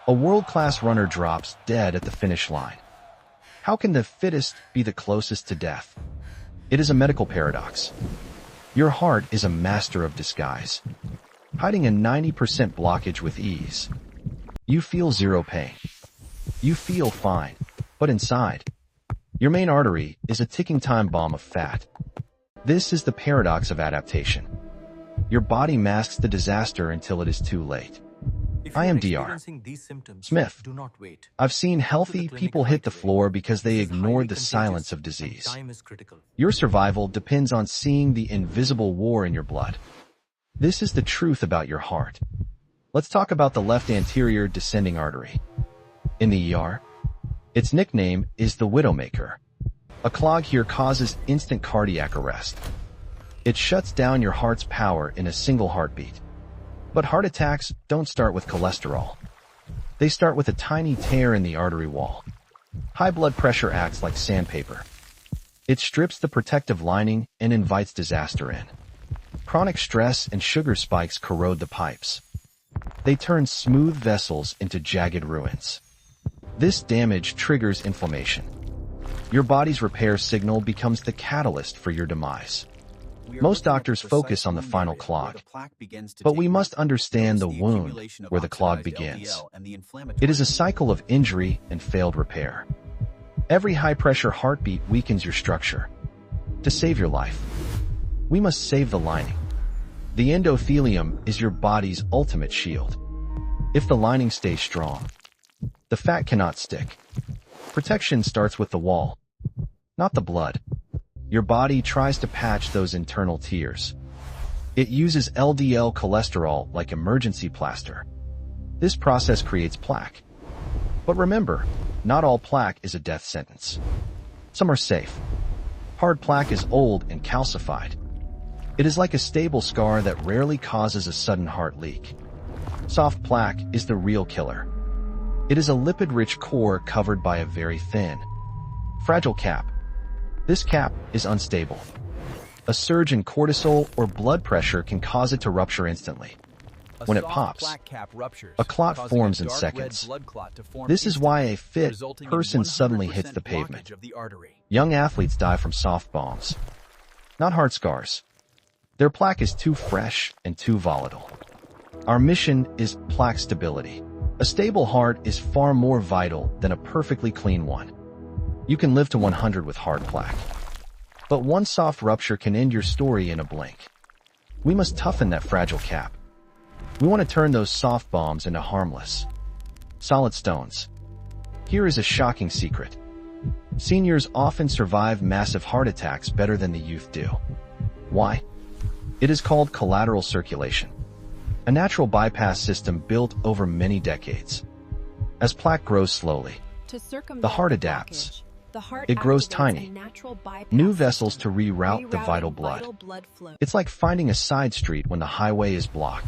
A world-class runner drops dead at the finish line. How can the fittest be the closest to death? It is a medical paradox. Your heart is a master of disguise, hiding a 90% blockage with ease. You feel zero pain. You feel fine, but inside, your main artery is a ticking time bomb of fat. This is the paradox of adaptation. Your body masks the disaster until it is too late. I am Dr. Smith. I've seen healthy people hit the floor because they ignored the silence of disease. Your survival depends on seeing the invisible war in your blood. This is the truth about your heart. Let's talk about the left anterior descending artery. In the ER, its nickname is the Widowmaker. A clog here causes instant cardiac arrest. It shuts down your heart's power in a single heartbeat. But heart attacks don't start with cholesterol. They start with a tiny tear in the artery wall. High blood pressure acts like sandpaper. It strips the protective lining and invites disaster in. Chronic stress and sugar spikes corrode the pipes. They turn smooth vessels into jagged ruins. This damage triggers inflammation. Your body's repair signal becomes the catalyst for your demise. Most doctors focus on the final clog, but we must understand the wound where the clog begins. It is a cycle of injury and failed repair. Every high-pressure heartbeat weakens your structure. To save your life, we must save the lining. The endothelium is your body's ultimate shield. If the lining stays strong, the fat cannot stick. Protection starts with the wall, not the blood. Your body tries to patch those internal tears. It uses LDL cholesterol like emergency plaster. This process creates plaque. But remember, not all plaque is a death sentence. Some are safe. Hard plaque is old and calcified. It is like a stable scar that rarely causes a sudden heart leak. Soft plaque is the real killer. It is a lipid-rich core covered by a very thin, fragile cap. This cap is unstable. A surge in cortisol or blood pressure can cause it to rupture instantly. When it pops, a clot forms in seconds. This is why a fit person suddenly hits the pavement. Young athletes die from soft bombs, not hard scars. Their plaque is too fresh and too volatile. Our mission is plaque stability. A stable heart is far more vital than a perfectly clean one. You can live to 100 with hard plaque, but one soft rupture can end your story in a blink. We must toughen that fragile cap. We want to turn those soft bombs into harmless, solid stones. Here is a shocking secret. Seniors often survive massive heart attacks better than the youth do. Why? It is called collateral circulation, a natural bypass system built over many decades. As plaque grows slowly, the heart adapts. It grows tiny, new vessels to reroute the vital blood. It's like finding a side street when the highway is blocked.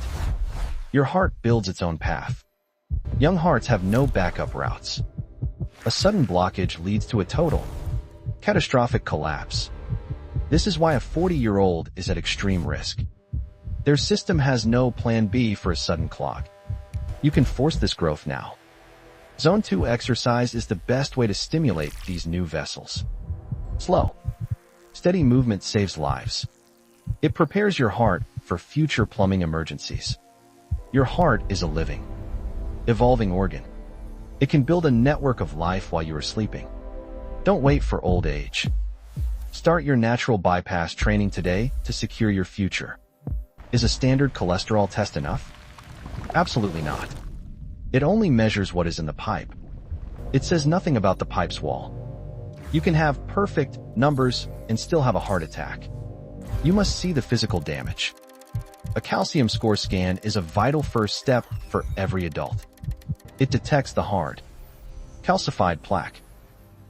Your heart builds its own path. Young hearts have no backup routes. A sudden blockage leads to a total, catastrophic collapse. This is why a 40-year-old is at extreme risk. Their system has no plan B for a sudden clog. You can force this growth now. Zone 2 exercise is the best way to stimulate these new vessels. Slow, steady movement saves lives. It prepares your heart for future plumbing emergencies. Your heart is a living, evolving organ. It can build a network of life while you are sleeping. Don't wait for old age. Start your natural bypass training today to secure your future. Is a standard cholesterol test enough? Absolutely not. It only measures what is in the pipe. It says nothing about the pipe's wall. You can have perfect numbers and still have a heart attack. You must see the physical damage. A calcium score scan is a vital first step for every adult. It detects the hard, calcified plaque.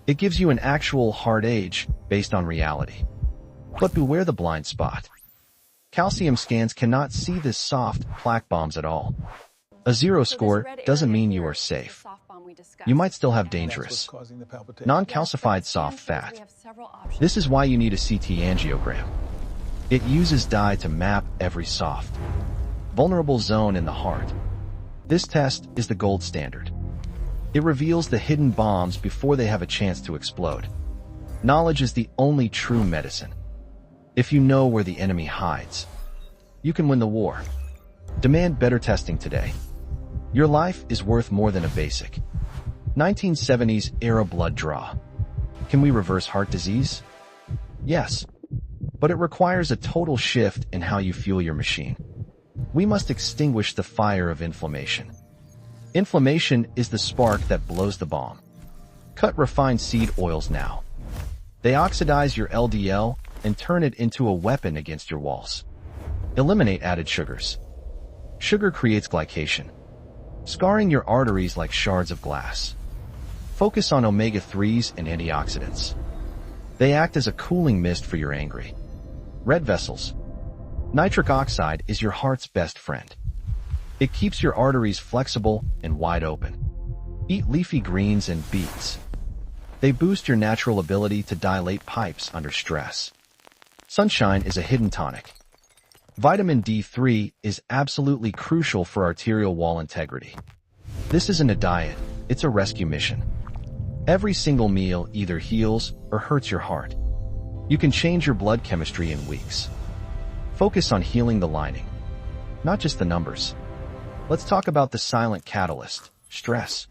It gives you an actual hard age based on reality. But beware the blind spot. Calcium scans cannot see the soft plaque bombs at all. A 0 score doesn't mean you are safe. You might still have dangerous, non-calcified soft fat. This is why you need a CT angiogram. It uses dye to map every soft, vulnerable zone in the heart. This test is the gold standard. It reveals the hidden bombs before they have a chance to explode. Knowledge is the only true medicine. If you know where the enemy hides, you can win the war. Demand better testing today. Your life is worth more than a basic 1970s era blood draw. Can we reverse heart disease? Yes, but it requires a total shift in how you fuel your machine. We must extinguish the fire of inflammation. Inflammation is the spark that blows the bomb. Cut refined seed oils now. They oxidize your LDL and turn it into a weapon against your walls. Eliminate added sugars. Sugar creates glycation, scarring your arteries like shards of glass. Focus on omega-3s and antioxidants. They act as a cooling mist for your angry red vessels. Nitric oxide is your heart's best friend. It keeps your arteries flexible and wide open. Eat leafy greens and beets. They boost your natural ability to dilate pipes under stress. Sunshine is a hidden tonic. Vitamin D3 is absolutely crucial for arterial wall integrity. This isn't a diet, it's a rescue mission. Every single meal either heals or hurts your heart. You can change your blood chemistry in weeks. Focus on healing the lining, not just the numbers. Let's talk about the silent catalyst, stress.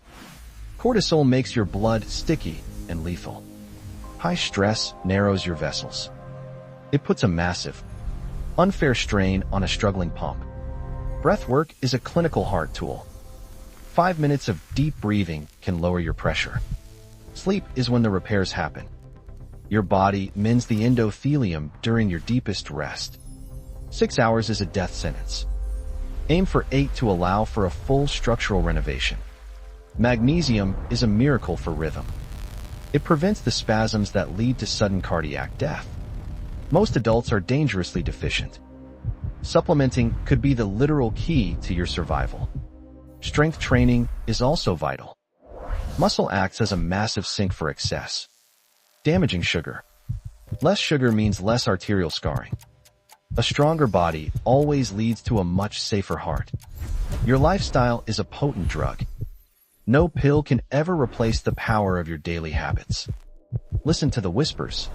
Cortisol makes your blood sticky and lethal. High stress narrows your vessels. It puts a massive, unfair strain on a struggling pump. Breath work is a clinical heart tool. 5 minutes of deep breathing can lower your pressure. Sleep is when the repairs happen. Your body mends the endothelium during your deepest rest. 6 hours is a death sentence. Aim for 8 to allow for a full structural renovation. Magnesium is a miracle for rhythm. It prevents the spasms that lead to sudden cardiac death. Most adults are dangerously deficient. Supplementing could be the literal key to your survival. Strength training is also vital. Muscle acts as a massive sink for excess, damaging sugar. Less sugar means less arterial scarring. A stronger body always leads to a much safer heart. Your lifestyle is a potent drug. No pill can ever replace the power of your daily habits. Listen to the whispers.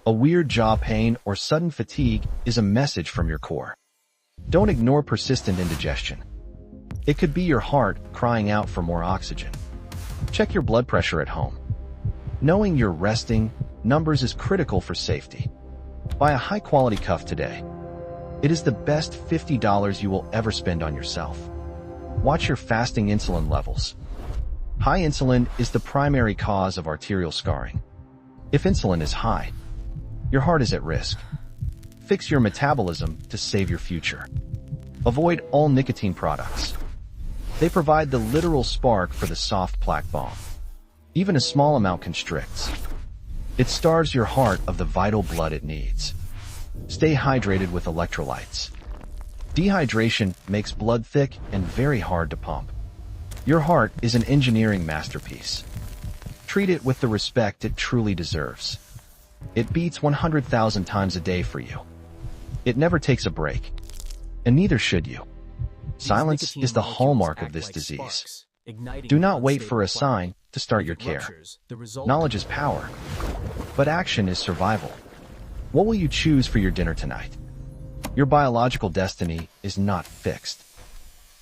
A weird jaw pain or sudden fatigue is a message from your core. Don't ignore persistent indigestion. It could be your heart crying out for more oxygen. Check your blood pressure at home. Knowing you're resting numbers is critical for safety. Buy a high-quality cuff today. It is the best $50 you will ever spend on yourself. Watch your fasting insulin levels. High insulin is the primary cause of arterial scarring. If insulin is high, your heart is at risk. Fix your metabolism to save your future. Avoid all nicotine products. They provide the literal spark for the soft plaque bomb. Even a small amount constricts. It starves your heart of the vital blood it needs. Stay hydrated with electrolytes. Dehydration makes blood thick and very hard to pump. Your heart is an engineering masterpiece. Treat it with the respect it truly deserves. It beats 100,000 times a day for you. It never takes a break. And neither should you. Silence is the hallmark of this disease. Do not wait for a sign to start your care. Knowledge is power, but action is survival. What will you choose for your dinner tonight? Your biological destiny is not fixed.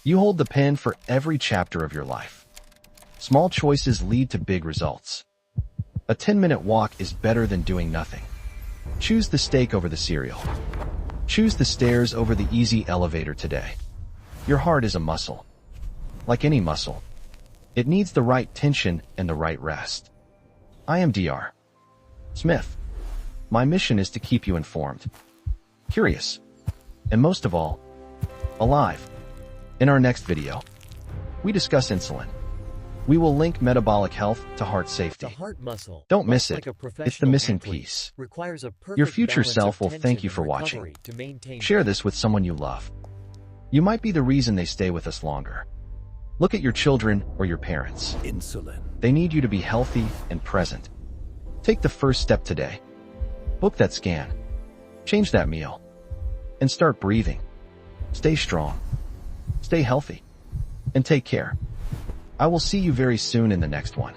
You hold the pen for every chapter of your life. Small choices lead to big results. A 10-minute walk is better than doing nothing. Choose the steak over the cereal. Choose the stairs over the easy elevator today. Your heart is a muscle. Like any muscle, it needs the right tension and the right rest. I am Dr. Smith. My mission is to keep you informed, curious, and most of all, alive. In our next video, we discuss insulin. We will link metabolic health to heart safety. The heart muscle, Don't miss it. like a It's the professional missing athlete, piece. requires a perfect Your future balance self of will tension thank you and for recovery watching. to maintain Share this with someone you love. You might be the reason they stay with us longer. Look at your children or your parents. Insulin. They need you to be healthy and present. Take the first step today. Book that scan. Change that meal. And start breathing. Stay strong. Stay healthy. and take care. I will see you very soon in the next one.